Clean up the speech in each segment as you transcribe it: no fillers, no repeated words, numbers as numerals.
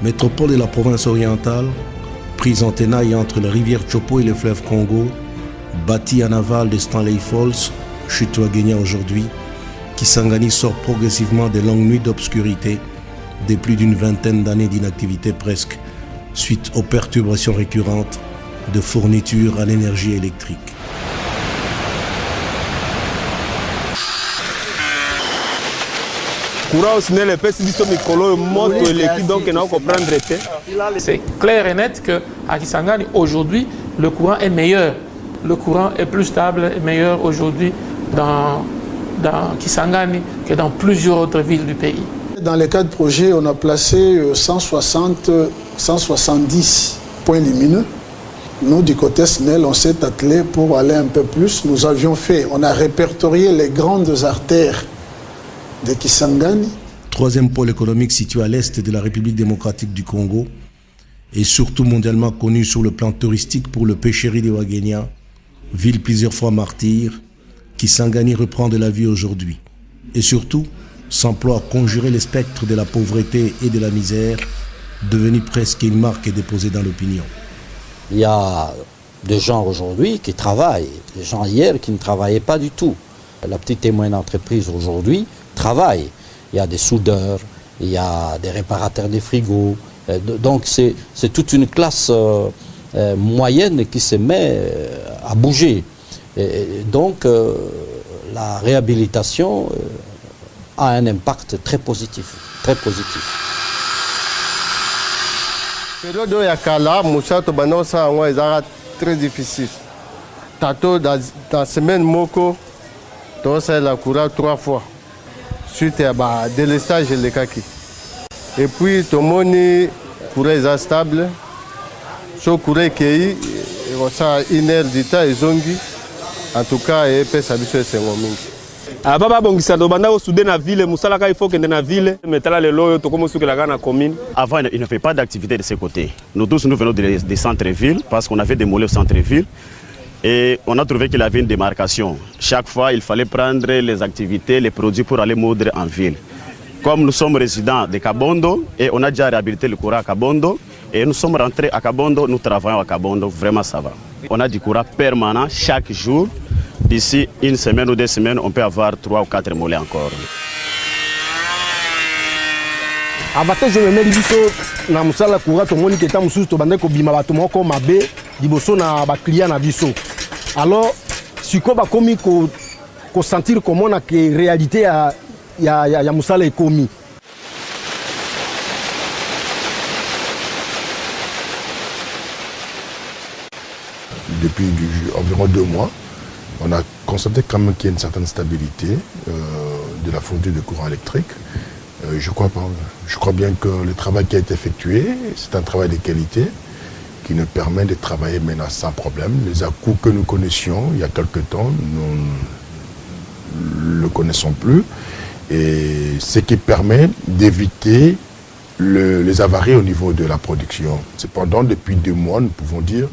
Métropole de la province orientale, prise en tenaille entre la rivière Chopo et le fleuve Congo, bâtie en aval de Stanley Falls, chute Ouagenia aujourd'hui, Kisangani sort progressivement des longues nuits d'obscurité, de plus d'une vingtaine d'années d'inactivité presque, suite aux perturbations récurrentes de fourniture en énergie électrique. C'est clair et net qu'à Kisangani, aujourd'hui, le courant est meilleur. Le courant est plus stable et meilleur aujourd'hui dans Kisangani que dans plusieurs autres villes du pays. Dans les cas de projet, on a placé 170 points lumineux. Nous, du côté SNEL, on s'est attelé pour aller un peu plus. On a répertorié les grandes artères de Kisangani. Troisième pôle économique situé à l'est de la République démocratique du Congo et surtout mondialement connu sur le plan touristique pour le pêcherie de Ouagenia, ville plusieurs fois martyre, Kisangani reprend de la vie aujourd'hui et surtout s'emploie à conjurer les spectres de la pauvreté et de la misère, devenu presque une marque déposée dans l'opinion. Il y a des gens aujourd'hui qui travaillent, des gens hier qui ne travaillaient pas du tout. La petite et moyenne entreprise aujourd'hui travaille. Il y a des soudeurs, il y a des réparateurs de frigos. Donc c'est toute une classe moyenne qui se met à bouger. Et donc la réhabilitation a un impact très positif, très positif. Période ya kala musato banosa ngwa ezaka très difficile. Tato dans semaine moko to ça la coura 3 fois. Suite à délestage le kaki. Et puis tomoni coura est stable. So coura kei ça 1 heure du temps ezongi. En tout cas et pesa biso sengomingi. Baba bongisa do banda souder na ville musalaka il faut que na ville metala le loyo to comme soukela na commune. Avant il ne fait pas d'activité de ce côté. Nous tous nous venons des centres-villes parce qu'on avait démoli le centre-ville et on a trouvé qu'il y avait une démarcation. Chaque fois il fallait prendre les activités, les produits pour aller moudre en ville. Comme nous sommes résidents de Kabondo et on a déjà réhabilité le courant à Kabondo et nous sommes rentrés à Kabondo, nous travaillons à Kabondo, vraiment ça va. On a du courant permanent chaque jour. D'ici 1 semaine ou 2 semaines, on peut avoir 3 ou 4 mollets encore. Avantage je mets biso na musala courant to moni keta mususu to bande ko bima bato moko mabe liboso na ba client na biso. Alors siko ba komi ko sentir comment na que réalité ya musala ekomi. Depuis environ 2 mois, on a constaté quand même qu'il y a une certaine stabilité de la fourniture de courant électrique. Je crois bien que le travail qui a été effectué, c'est un travail de qualité qui nous permet de travailler maintenant sans problème. Les à-coups que nous connaissions il y a quelque temps, nous ne le connaissons plus. Et ce qui permet d'éviter les avaries au niveau de la production. Cependant, depuis 2 mois, nous pouvons dire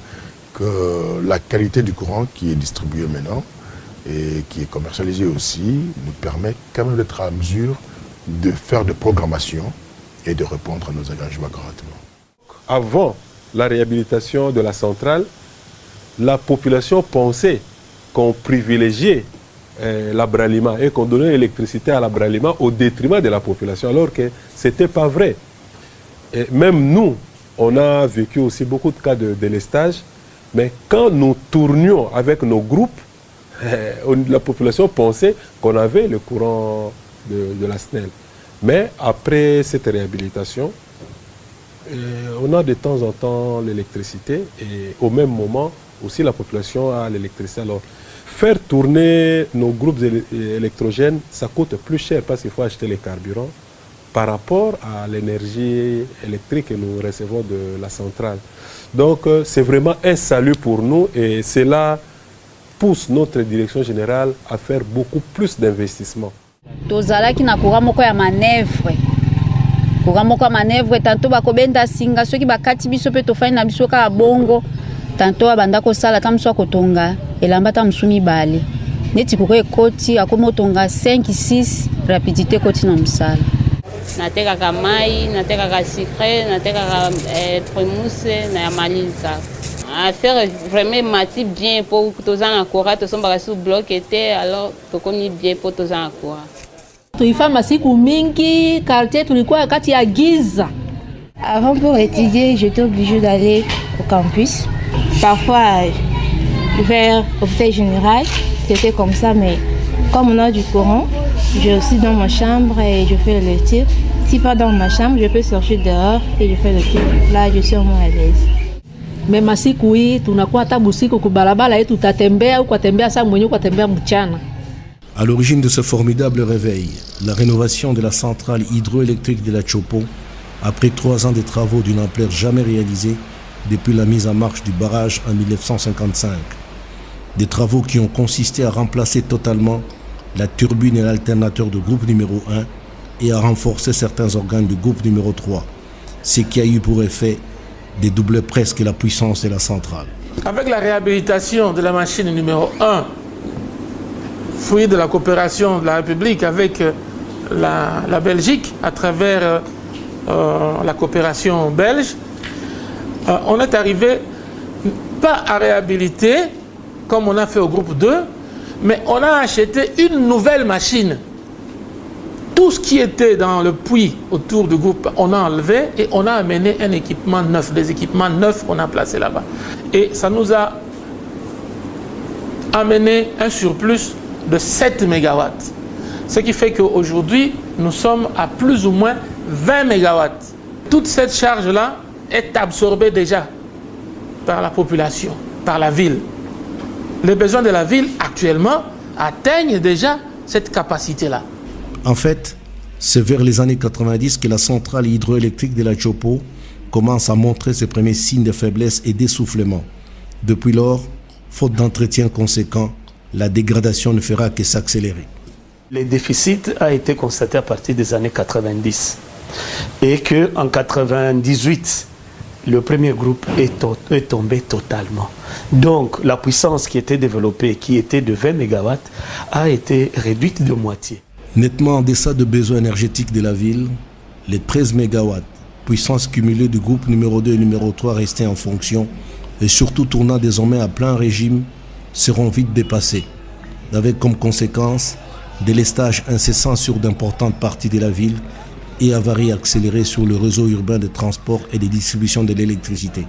que la qualité du courant qui est distribué maintenant et qui est commercialisé aussi nous permet quand même d'être à mesure de faire des programmations et de répondre à nos engagements correctement. Avant la réhabilitation de la centrale, la population pensait qu'on privilégiait l'abraliment et qu'on donnait l'électricité à l'abraliment au détriment de la population, alors que ce n'était pas vrai. Et même nous, on a vécu aussi beaucoup de cas de délestage. Mais quand nous tournions avec nos groupes, la population pensait qu'on avait le courant de la SNEL. Mais après cette réhabilitation, on a de temps en temps l'électricité et au même moment aussi la population a l'électricité. Alors faire tourner nos groupes électrogènes, ça coûte plus cher parce qu'il faut acheter les carburants par rapport à l'énergie électrique que nous recevons de la centrale. Donc c'est vraiment un salut pour nous et cela pousse notre direction générale à faire beaucoup plus d'investissements. Tozalaki na courant moko ya manœuvre. Courant moko ya manœuvre tantôt bakobenda singa soki bakati biso pe tofani na biso ka bongo tantôt abanda ko sala ta mso kotonga elamba ta msumi bale. Neti koko ekoti akomotonga 5 6 rapidité koti na msala. natekaka mai, natekaka sucre, natekaka trimousse na malika. Affaire vraiment mati bien pour toza na courant, to somba sous bloc était alors to komi bien pour toza na courant. Tuifanya masiku mingi, quartier tulikuwa kati ya giza. Avant pour étudier, j'étais obligée d'aller au campus. Parfois vers l'hôpital général, c'était comme ça, mais comme on a du courant, je suis dans ma chambre et je fais le tir. Si pas dans ma chambre, je peux sortir dehors et je fais le tir. Là, je suis au moins à l'aise. Mais masiku hii tunakuwa hata busiku kubalabala yetu tutatembea au kutembea saa mwenyewe kutembea mchana. À l'origine de ce formidable réveil, la rénovation de la centrale hydroélectrique de la Chopo, après 3 ans de travaux d'une ampleur jamais réalisée depuis la mise en marche du barrage en 1955. Des travaux qui ont consisté à remplacer totalement la turbine et l'alternateur de groupe numéro 1 et à renforcer certains organes du groupe numéro 3, ce qui a eu pour effet de doubler presque la puissance de la centrale. Avec la réhabilitation de la machine numéro 1, fruit de la coopération de la République avec la Belgique à travers la coopération belge, on est arrivé pas à réhabiliter comme on a fait au groupe 2, mais on a acheté une nouvelle machine. Tout ce qui était dans le puits autour du groupe, on a enlevé et on a amené un équipement neuf, des équipements neufs qu'on a placés là-bas. Et ça nous a amené un surplus de 7 MW. Ce qui fait qu'aujourd'hui, nous sommes à plus ou moins 20 MW. Toute cette charge-là est absorbée déjà par la population, par la ville. Les besoins de la ville actuellement atteignent déjà cette capacité-là. En fait, c'est vers les années 90 que la centrale hydroélectrique de la Chopo commence à montrer ses premiers signes de faiblesse et d'essoufflement. Depuis lors, faute d'entretien conséquent, la dégradation ne fera que s'accélérer. Le déficit a été constaté à partir des années 90 et qu'en 98, le premier groupe est tombé totalement. Donc la puissance qui était développée, qui était de 20 MW, a été réduite de moitié. Nettement en deçà de besoins énergétiques de la ville, les 13 MW, puissance cumulée du groupe numéro 2 et numéro 3 restés en fonction et surtout tournant désormais à plein régime, seront vite dépassés, avec comme conséquence délestage incessant sur d'importantes parties de la ville et avaries accélérées sur le réseau urbain de transport et de distribution de l'électricité.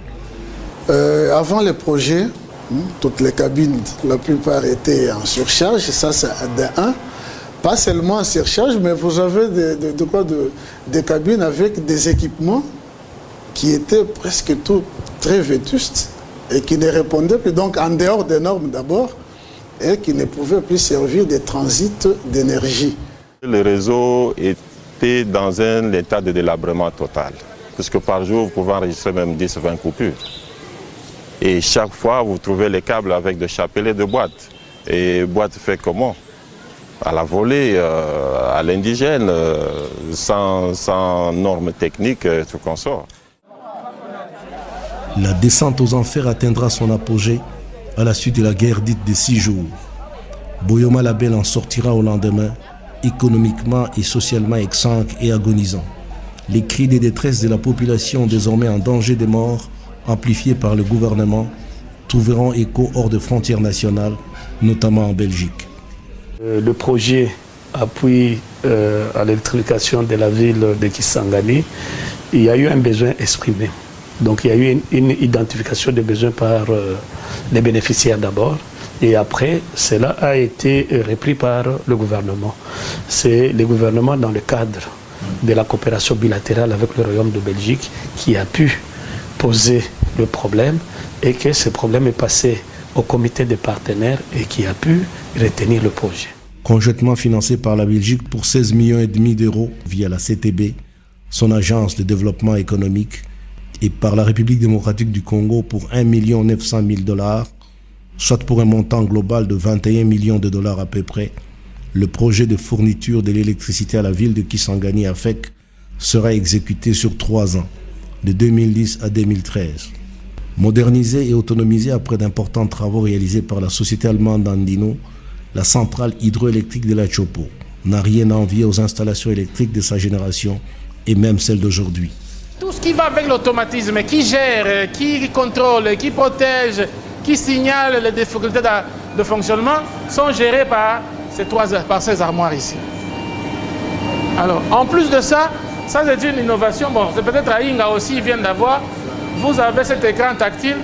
Avant le projet, toutes les cabines, la plupart étaient en surcharge, ça c'est de 1. Pas seulement en surcharge, mais vous avez des cabines avec des équipements qui étaient presque tous très vétustes et qui ne répondaient plus, donc en dehors des normes d'abord, et qui ne pouvaient plus servir de transit d'énergie. Le réseau était dans un état de délabrement total, puisque par jour, vous pouvez enregistrer même 10-20 coupures. Et chaque fois, vous trouvez les câbles avec des chapelets de boîtes. Et boîtes faites comment? À la volée, à l'indigène, sans normes techniques, tout qu'on sort. La descente aux enfers atteindra son apogée à la suite de la guerre dite de 6 jours. Boyoma Label en sortira au lendemain, économiquement et socialement exsangue et agonisant. Les cris de détresse de la population désormais en danger de mort, amplifiés par le gouvernement, trouveront écho hors de frontières nationales, notamment en Belgique. Le projet appui à l'électrification de la ville de Kisangani, il y a eu un besoin exprimé. Donc il y a eu une identification des besoins par les bénéficiaires d'abord, et après cela a été repris par le gouvernement. C'est le gouvernement dans le cadre de la coopération bilatérale avec le Royaume de Belgique qui a pu poser le problème et que ce problème est passé au comité des partenaires et qui a pu retenir le projet. Conjointement financé par la Belgique pour 16,5 millions d'euros via la CTB, son agence de développement économique, et par la République démocratique du Congo pour 1 900 000 $, soit pour un montant global de 21 millions de dollars à peu près, le projet de fourniture de l'électricité à la ville de Kisangani AFEC sera exécuté sur 3 ans, de 2010 à 2013. Modernisé et autonomisé après d'importants travaux réalisés par la société allemande Andino, la centrale hydroélectrique de la Chopo n'a rien à envier aux installations électriques de sa génération et même celles d'aujourd'hui. Tout ce qui va avec l'automatisme, qui gère, qui contrôle, qui protège, qui signale les difficultés de fonctionnement, sont gérés par ces armoires ici. Alors, en plus de ça, ça c'est une innovation. Bon, c'est peut-être à Inga aussi, ils viennent d'avoir. Vous avez cet écran tactile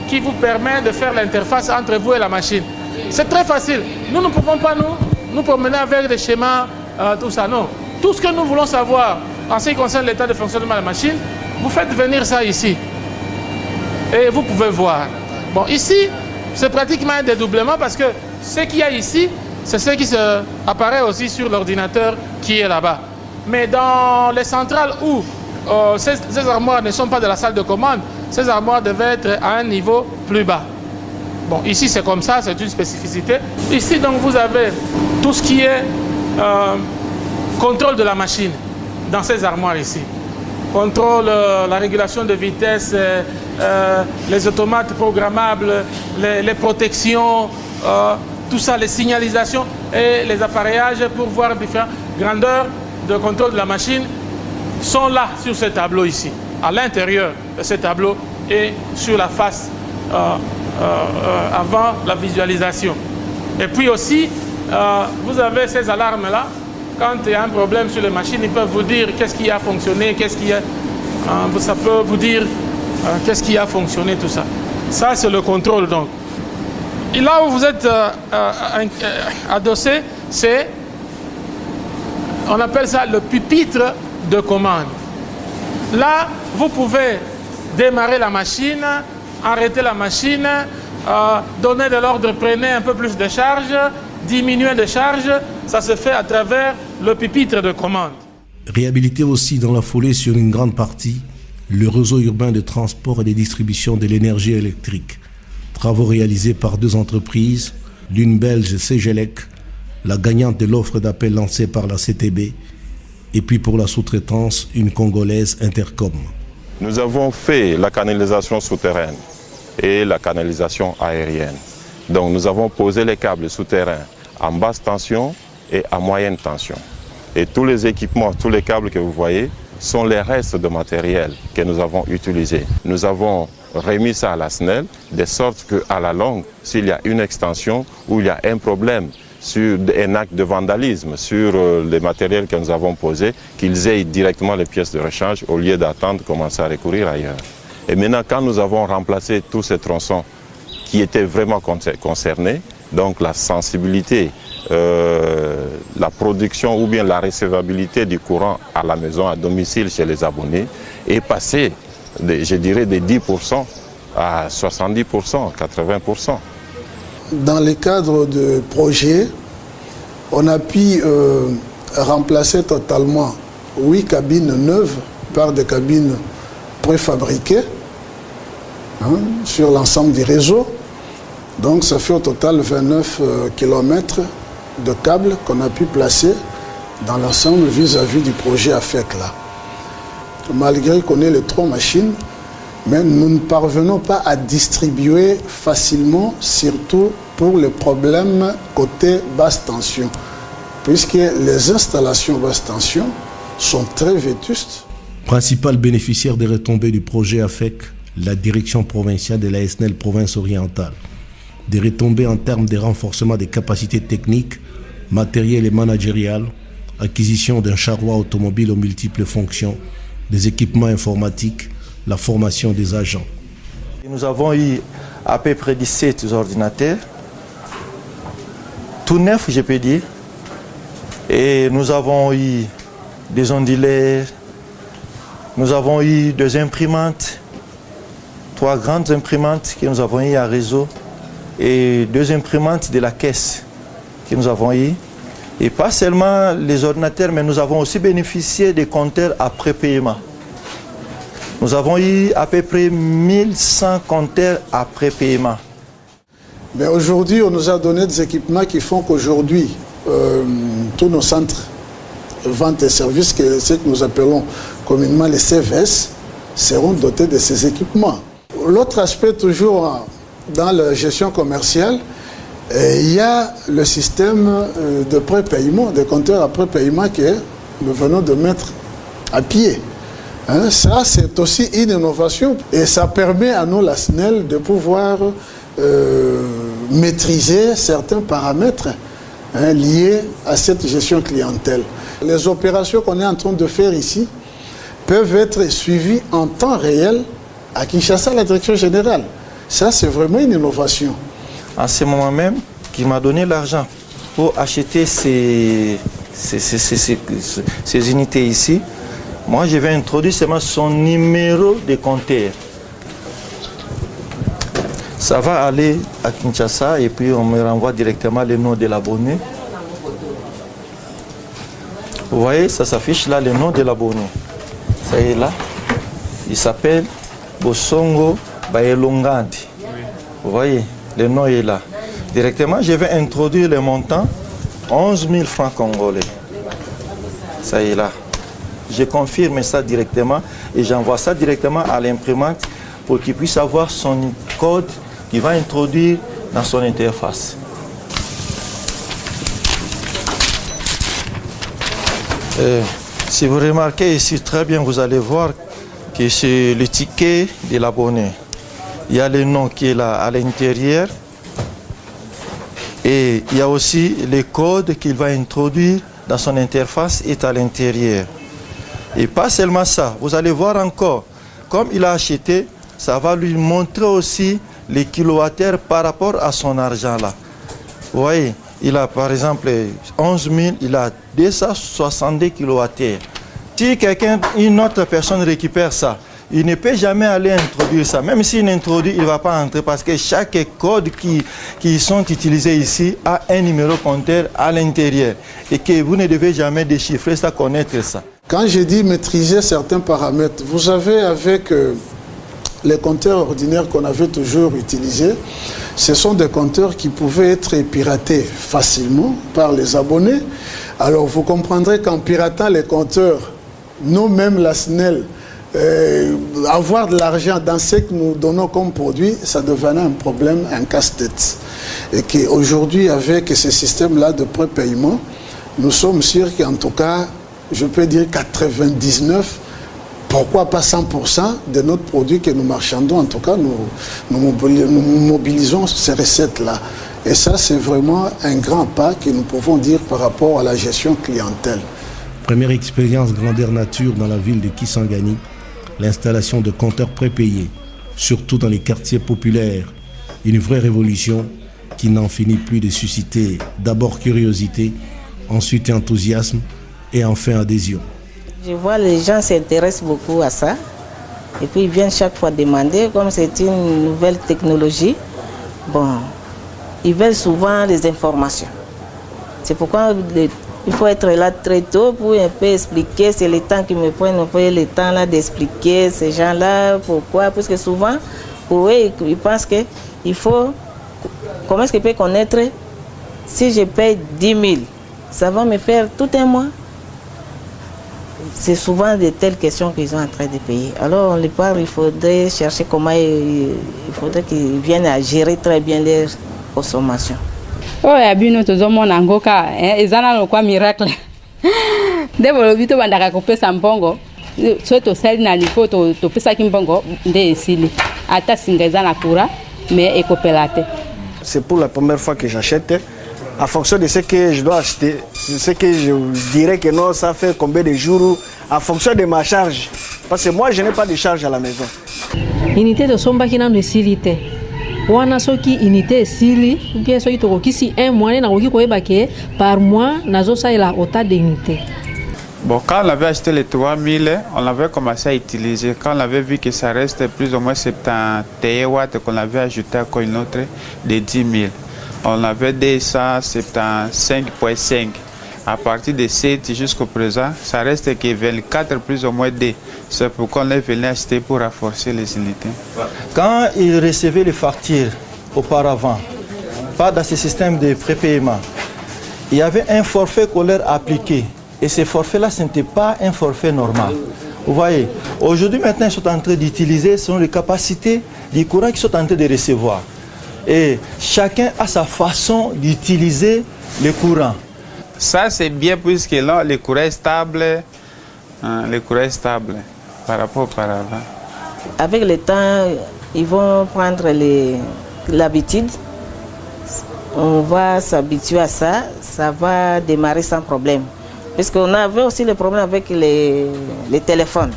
qui vous permet de faire l'interface entre vous et la machine. C'est très facile. Nous ne pouvons pas nous promener avec des schémas, tout ça, non. Tout ce que nous voulons savoir en ce qui concerne l'état de fonctionnement de la machine, vous faites venir ça ici. Et vous pouvez voir. Bon, ici, c'est pratiquement un dédoublement parce que ce qu'il y a ici, c'est ce qui apparaît aussi sur l'ordinateur qui est là-bas. Mais dans les centrales où ces armoires ne sont pas de la salle de commande, ces armoires devaient être à un niveau plus bas. Bon, ici c'est comme ça, c'est une spécificité. Ici, donc, vous avez tout ce qui est contrôle de la machine dans ces armoires ici. Contrôle, la régulation de vitesse, les automates programmables, les protections, tout ça, les signalisations et les appareillages pour voir différentes grandeurs de contrôle de la machine sont là sur ce tableau ici, à l'intérieur de ce tableau et sur la face avant la visualisation. Et puis aussi, vous avez ces alarmes-là. Quand il y a un problème sur les machines, ils peuvent vous dire qu'est-ce qui a fonctionné, ça peut vous dire qu'est-ce qui a fonctionné, tout ça. Ça, c'est le contrôle, donc. Et là où vous êtes adossé, c'est, on appelle ça le pupitre de commande. Là, vous pouvez démarrer la machine, arrêter la machine, donner de l'ordre, prenez un peu plus de charge, diminuer de charge, ça se fait à travers le pupitre de commande. Réhabiliter aussi dans la foulée sur une grande partie le réseau urbain de transport et de distribution de l'énergie électrique. Travaux réalisés par deux entreprises, l'une belge Cegelec, la gagnante de l'offre d'appel lancée par la CTB, et puis pour la sous-traitance, une congolaise Intercom. Nous avons fait la canalisation souterraine et la canalisation aérienne. Donc nous avons posé les câbles souterrains en basse tension et à moyenne tension. Et tous les équipements, tous les câbles que vous voyez sont les restes de matériel que nous avons utilisés. Nous avons remis ça à la SNEL, de sorte qu'à la longue, s'il y a une extension ou il y a un problème sur un acte de vandalisme sur les matériels que nous avons posés, qu'ils aient directement les pièces de rechange au lieu d'attendre commencer à recourir ailleurs. Et maintenant, quand nous avons remplacé tous ces tronçons qui étaient vraiment concernés, donc la sensibilité, la production ou bien la recevabilité du courant à la maison, à domicile chez les abonnés, est passée, je dirais, de 10% à 70%, 80%. Dans le cadre de projet, on a pu remplacer totalement 8 cabines neuves par des cabines préfabriquées sur l'ensemble du réseau. Donc ça fait au total 29 km de câbles qu'on a pu placer dans l'ensemble vis-à-vis du projet AFEC là. Malgré qu'on ait les 3 machines, mais nous ne parvenons pas à distribuer facilement, surtout pour les problèmes côté basse tension, puisque les installations basse tension sont très vétustes. Principal bénéficiaire des retombées du projet AFEC, la direction provinciale de la SNEL province orientale. Des retombées en termes de renforcement des capacités techniques, matérielles et managériales, acquisition d'un charroi automobile aux multiples fonctions, des équipements informatiques, la formation des agents. Nous avons eu à peu près 17 ordinateurs, tout neufs je peux dire, et nous avons eu des onduleurs, nous avons eu 2 imprimantes, 3 grandes imprimantes que nous avons eu à réseau, et 2 imprimantes de la caisse que nous avons eu. Et pas seulement les ordinateurs, mais nous avons aussi bénéficié des compteurs après paiement. Nous avons eu à peu près 1100 compteurs après paiement. Mais aujourd'hui, on nous a donné des équipements qui font qu'aujourd'hui, tous nos centres vente et services, ce que nous appelons communément les CVS, seront dotés de ces équipements. L'autre aspect toujours dans la gestion commerciale, Et il y a le système de prépaiement, de compteurs à prépaiement que nous venons de mettre à pied. Hein, ça, c'est aussi une innovation et ça permet à nous, la SNEL, de pouvoir maîtriser certains paramètres liés à cette gestion clientèle. Les opérations qu'on est en train de faire ici peuvent être suivies en temps réel à Kinshasa, la direction générale. Ça, c'est vraiment une innovation. En ce moment même, qui m'a donné l'argent pour acheter ces unités ici, moi, je vais introduire seulement son numéro de compteur. Ça va aller à Kinshasa et puis on me renvoie directement le nom de l'abonné. Vous voyez, ça s'affiche là, le nom de l'abonné. Ça y est là. Il s'appelle Bosongo Baelongandi. Vous voyez, le nom est là. Directement, je vais introduire le montant 11 000 francs congolais. Ça y est là. Je confirme ça directement et j'envoie ça directement à l'imprimante pour qu'il puisse avoir son code qu'il va introduire dans son interface. Si vous remarquez ici très bien, vous allez voir que c'est le ticket de l'abonné. Il y a le nom qui est là à l'intérieur et il y a aussi le code qu'il va introduire dans son interface est à l'intérieur. Et pas seulement ça, vous allez voir encore, comme il a acheté, ça va lui montrer aussi les kilowattheures par rapport à son argent là. Vous voyez, il a par exemple 11 000, il a 262 kilowattheures. Si quelqu'un, une autre personne récupère ça, il ne peut jamais aller introduire ça. Même s'il introduit, il ne va pas entrer parce que chaque code qui sont utilisés ici a un numéro compteur à l'intérieur. Et que vous ne devez jamais déchiffrer ça, connaître ça. Quand j'ai dit maîtriser certains paramètres, vous savez, avec les compteurs ordinaires qu'on avait toujours utilisés, ce sont des compteurs qui pouvaient être piratés facilement par les abonnés. Alors vous comprendrez qu'en piratant les compteurs, nous-mêmes, la SNEL, avoir de l'argent dans ce que nous donnons comme produit, ça devenait un problème, un casse-tête. Et qu'aujourd'hui, avec ce système-là de prépaiement, nous sommes sûrs qu'en tout cas, je peux dire 99, pourquoi pas 100% de notre produit que nous marchandons, en tout cas, nous mobilisons ces recettes-là. Et ça, c'est vraiment un grand pas que nous pouvons dire par rapport à la gestion clientèle. Première expérience grandeur nature dans la ville de Kisangani, l'installation de compteurs prépayés, surtout dans les quartiers populaires. Une vraie révolution qui n'en finit plus de susciter d'abord curiosité, ensuite enthousiasme et enfin adhésion. Je vois les gens s'intéressent beaucoup à ça et puis ils viennent chaque fois demander, comme c'est une nouvelle technologie, bon, ils veulent souvent les informations. C'est pourquoi il faut être là très tôt pour un peu expliquer, c'est le temps qui me prennent, le temps là d'expliquer ces gens-là, pourquoi, parce que souvent, pour eux, ils pensent qu'il faut, comment est-ce qu'ils peuvent connaître, si je paye 10 000, ça va me faire tout un mois. C'est souvent de telles questions qu'ils sont en train de payer. Alors on les parle, il faudrait chercher comment il faudrait qu'ils viennent à gérer très bien leur consommation. Oh, ya bino tozomona ngoka ezana lokwa miracle. Ndebo lobito bandaka kopesa mbongo. So to sali na lifo to pesa kimbongo nde esili. Ata singa ezana kura mais ekopelate. C'est pour la première fois que j'achète. En fonction de ce que je dois acheter, ce que je dirais que non, ça fait combien de jours, en fonction de ma charge. Parce que moi, je n'ai pas de charge à la maison. Unité de somba qui n'a pas silité. Wana soki unité sili, bien soki to kisi un mois na koki koyeba ke par mois nazo ça la autant d'unité. Bon, quand on avait acheté les 3000, on avait commencé à utiliser. Quand on avait vu que ça reste plus ou moins 71 watts, qu'on avait ajouté à une autre de 10 000. On avait des 175.5. À partir de 7 jusqu'au présent, ça reste que 24 plus ou moins D. C'est pourquoi on est venu acheter pour renforcer les unités. Quand ils recevaient les factures auparavant, pas dans ce système de prépaiement, il y avait un forfait qu'on leur appliquait. Et ce forfait-là, ce n'était pas un forfait normal. Vous voyez, aujourd'hui, maintenant, ils sont en train d'utiliser selon les capacités du courant qu'ils sont en train de recevoir. Et chacun a sa façon d'utiliser le courant. Ça, c'est bien puisque là, le courant est stable. Le courant est stable par rapport au auparavant. Avec le temps, ils vont prendre l'habitude. On va s'habituer à ça. Ça va démarrer sans problème. Puisqu'on avait aussi le problème avec les téléphones.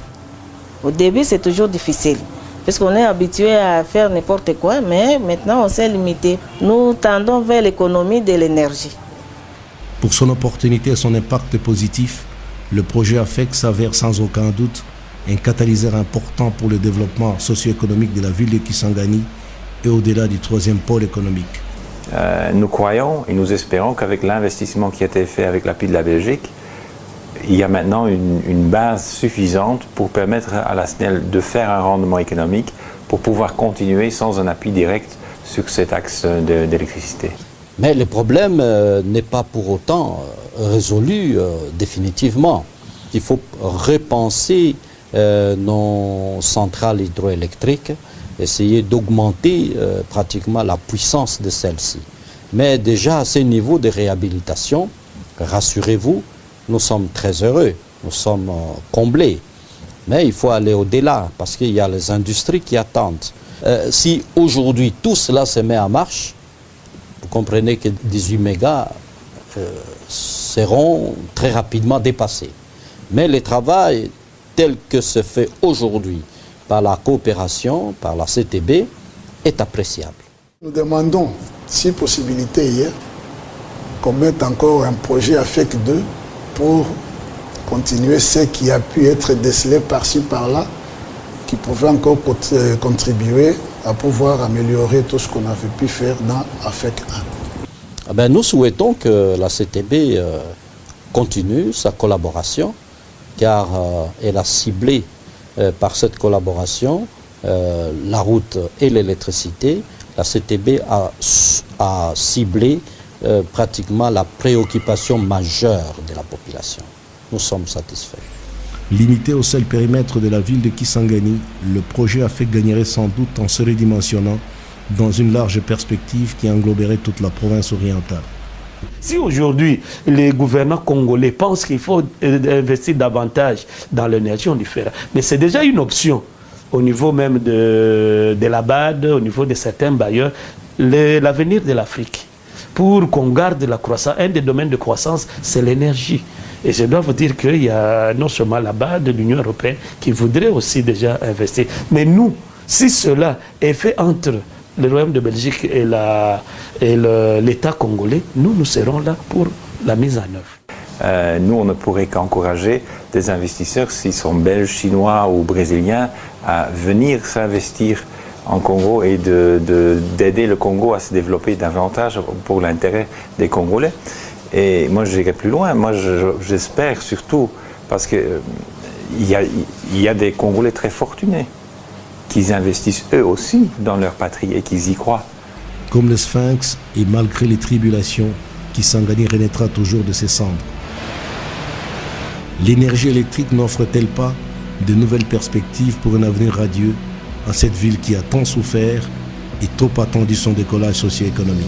Au début, c'est toujours difficile. Puisqu'on est habitué à faire n'importe quoi, mais maintenant, on s'est limité. Nous tendons vers l'économie de l'énergie. Pour son opportunité et son impact positif, le projet AFEC s'avère sans aucun doute un catalyseur important pour le développement socio-économique de la ville de Kisangani et au-delà du troisième pôle économique. Nous croyons et nous espérons qu'avec l'investissement qui a été fait avec l'appui de la Belgique, il y a maintenant une base suffisante pour permettre à la SNEL de faire un rendement économique pour pouvoir continuer sans un appui direct sur cet axe d'électricité. Mais le problème n'est pas pour autant résolu définitivement. Il faut repenser nos centrales hydroélectriques, essayer d'augmenter pratiquement la puissance de celles-ci. Mais déjà à ce niveau de réhabilitation, rassurez-vous, nous sommes très heureux, nous sommes comblés. Mais il faut aller au-delà parce qu'il y a les industries qui attendent. Si aujourd'hui tout cela se met en marche, vous comprenez que 18 mégas seront très rapidement dépassés. Mais le travail tel que se fait aujourd'hui par la coopération, par la CTB, est appréciable. Nous demandons, si possibilité hier, qu'on mette encore un projet AFEC 2 pour continuer ce qui a pu être décelé par-ci, par-là, qui pouvait encore contribuer à pouvoir améliorer tout ce qu'on avait pu faire dans AFEC 1. Nous souhaitons que la CTB continue sa collaboration, car elle a ciblé par cette collaboration la route et l'électricité. La CTB a ciblé pratiquement la préoccupation majeure de la population. Nous sommes satisfaits. Limité au seul périmètre de la ville de Kisangani, le projet AFEC gagnerait sans doute en se redimensionnant dans une large perspective qui engloberait toute la province orientale. Si aujourd'hui les gouvernants congolais pensent qu'il faut investir davantage dans l'énergie, on y fera. Mais c'est déjà une option au niveau même de la BAD, au niveau de certains bailleurs, l'avenir de l'Afrique. Pour qu'on garde la croissance, un des domaines de croissance, c'est l'énergie. Et je dois vous dire qu'il y a non seulement la BAD de l'Union européenne qui voudrait aussi déjà investir. Mais nous, si cela est fait entre le Royaume de Belgique et l'État congolais, nous serons là pour la mise en œuvre. Nous, on ne pourrait qu'encourager des investisseurs, s'ils sont belges, chinois ou brésiliens, à venir s'investir en Congo et d'aider le Congo à se développer davantage pour l'intérêt des Congolais. Et moi, j'irai plus loin. Moi, j'espère surtout, parce qu'il y a des Congolais très fortunés qu'ils investissent eux aussi dans leur patrie et qu'ils y croient. Comme le Sphinx, et malgré les tribulations, Kisangani renaîtra toujours de ses cendres. L'énergie électrique n'offre-t-elle pas de nouvelles perspectives pour un avenir radieux à cette ville qui a tant souffert et trop attendu son décollage socio-économique?